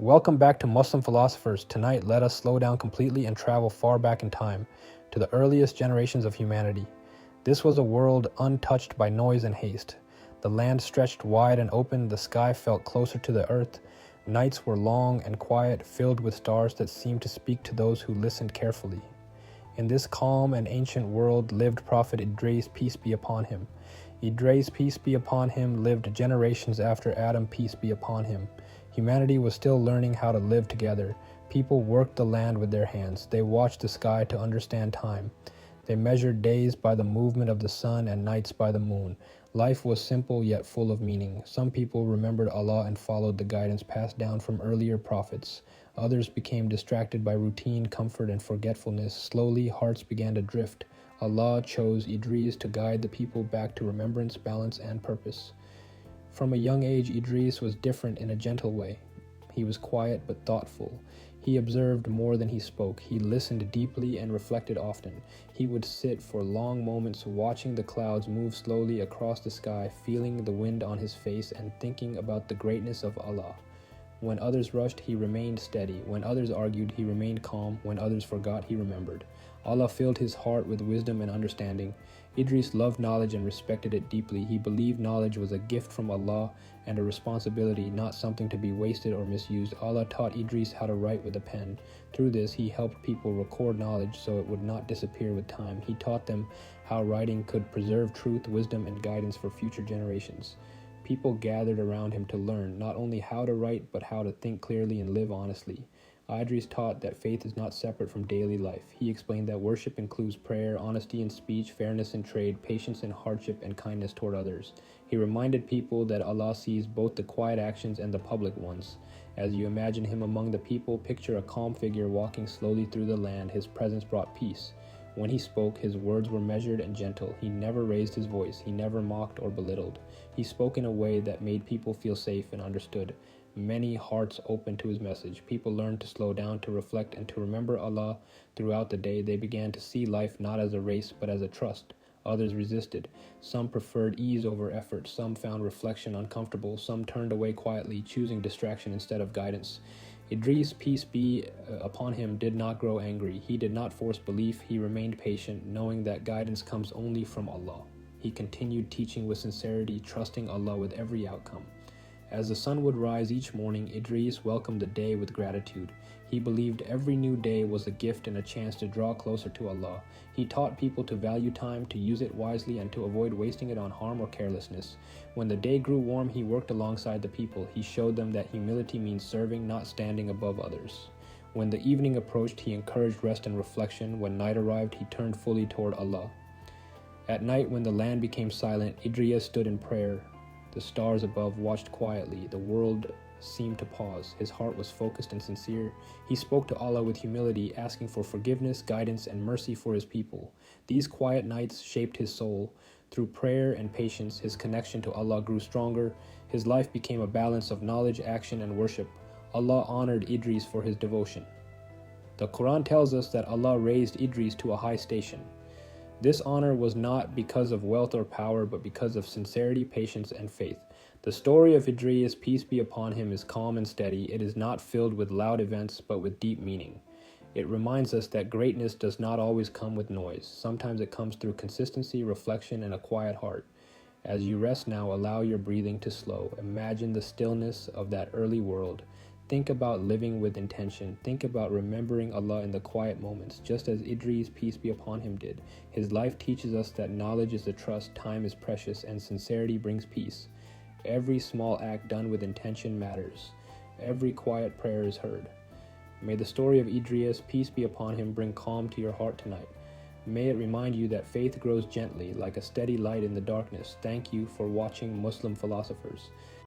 Welcome back to Muslim Philosophers. Tonight, let us slow down completely and travel far back in time, to the earliest generations of humanity. This was a world untouched by noise and haste. The land stretched wide and open, the sky felt closer to the earth. Nights were long and quiet, filled with stars that seemed to speak to those who listened carefully. In this calm and ancient world lived Prophet Idrees, peace be upon him. Idrees, peace be upon him, lived generations after Adam, peace be upon him. Humanity was still learning how to live together. People worked the land with their hands. They watched the sky to understand time. They measured days by the movement of the sun and nights by the moon. Life was simple yet full of meaning. Some people remembered Allah and followed the guidance passed down from earlier prophets. Others became distracted by routine, comfort, and forgetfulness. Slowly, hearts began to drift. Allah chose Idrees to guide the people back to remembrance, balance, and purpose. From a young age, Idrees was different in a gentle way. He was quiet but thoughtful. He observed more than he spoke. He listened deeply and reflected often. He would sit for long moments watching the clouds move slowly across the sky, feeling the wind on his face and thinking about the greatness of Allah. When others rushed, he remained steady. When others argued, he remained calm. When others forgot, he remembered. Allah filled his heart with wisdom and understanding. Idrees loved knowledge and respected it deeply. He believed knowledge was a gift from Allah and a responsibility, not something to be wasted or misused. Allah taught Idrees how to write with a pen. Through this, he helped people record knowledge so it would not disappear with time. He taught them how writing could preserve truth, wisdom, and guidance for future generations. People gathered around him to learn not only how to write, but how to think clearly and live honestly. Idrees taught that faith is not separate from daily life. He explained that worship includes prayer, honesty in speech, fairness in trade, patience in hardship, and kindness toward others. He reminded people that Allah sees both the quiet actions and the public ones. As you imagine him among the people, picture a calm figure walking slowly through the land. His presence brought peace. When he spoke, his words were measured and gentle. He never raised his voice. He never mocked or belittled. He spoke in a way that made people feel safe and understood. Many hearts opened to his message. People learned to slow down, to reflect, and to remember Allah throughout the day. They began to see life not as a race, but as a trust. Others resisted. Some preferred ease over effort. Some found reflection uncomfortable. Some turned away quietly, choosing distraction instead of guidance. Idrees, peace be upon him, did not grow angry. He did not force belief. He remained patient, knowing that guidance comes only from Allah. He continued teaching with sincerity, trusting Allah with every outcome. As the sun would rise each morning, Idrees welcomed the day with gratitude. He believed every new day was a gift and a chance to draw closer to Allah. He taught people to value time, to use it wisely, and to avoid wasting it on harm or carelessness. When the day grew warm, he worked alongside the people. He showed them that humility means serving, not standing above others. When the evening approached, he encouraged rest and reflection. When night arrived, he turned fully toward Allah. At night, when the land became silent, Idrees stood in prayer. The stars above watched quietly. The world seemed to pause. His heart was focused and sincere. He spoke to Allah with humility, asking for forgiveness, guidance, and mercy for his people. These quiet nights shaped his soul. Through prayer and patience, his connection to Allah grew stronger. His life became a balance of knowledge, action, and worship. Allah honored Idrees for his devotion. The Quran tells us that Allah raised Idrees to a high station. This honor was not because of wealth or power, but because of sincerity, patience, and faith. The story of Idrees, peace be upon him, is calm and steady. It is not filled with loud events, but with deep meaning. It reminds us that greatness does not always come with noise. Sometimes it comes through consistency, reflection, and a quiet heart. As you rest now, allow your breathing to slow. Imagine the stillness of that early world. Think about living with intention. Think about remembering Allah in the quiet moments, just as Idrees, peace be upon him, did. His life teaches us that knowledge is a trust, time is precious, and sincerity brings peace. Every small act done with intention matters. Every quiet prayer is heard. May the story of Idrees, peace be upon him, bring calm to your heart tonight. May it remind you that faith grows gently, like a steady light in the darkness. Thank you for watching Muslim Philosophers.